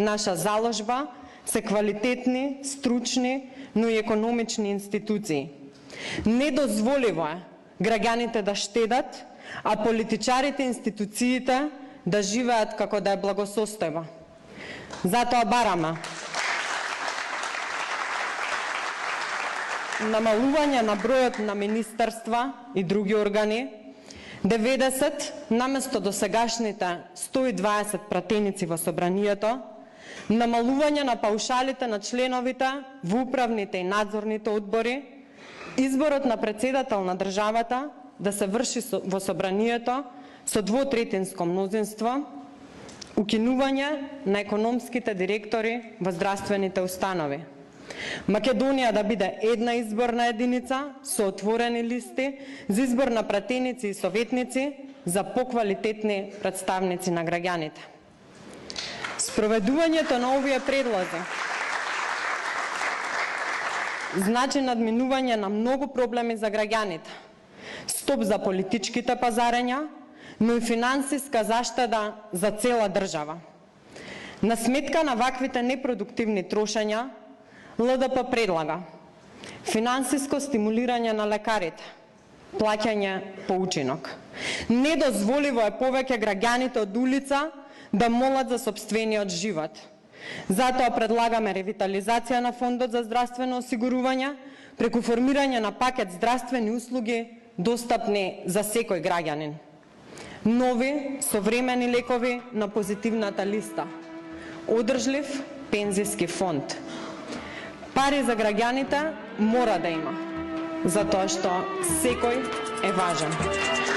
наша заложба се квалитетни, стручни, но и економични институции. Недозволиво е граѓаните да штедат, а политичарите и институциите да живеат како да е благосостојба. Затоа бараме намалување на бројот на министерства и други органи, 90 наместо досегашните 120 пратеници во собранието, намалување на паушалите на членовите во управните и надзорните одбори, изборот на председател на државата да се врши во собранието со двотретинско мнозинство, укинување на економските директори во здравствените установи. Македонија да биде една изборна единица со отворени листи за избор на пратеници и советници за поквалитетни представници на граѓаните. Спроведувањето на овие предлози значи надминување на многу проблеми за граѓаните, стоп за политичките пазарења, но и финансиска заштеда за цела држава. На сметка на ваквите непродуктивни трошења, ЛДП предлага финансиско стимулирање на лекарите, плаќање по учинок. Недозволиво е повеќе граѓаните од улица да молат за сопствениот живот. Затоа предлагаме ревитализација на фондот за здравствено осигурување преку формирање на пакет здравствени услуги достапни за секој граѓанин. Нови, современи лекови на позитивната листа. Одржлив пензиски фонд. Пари за граѓаните мора да има, затоа што секој е важен.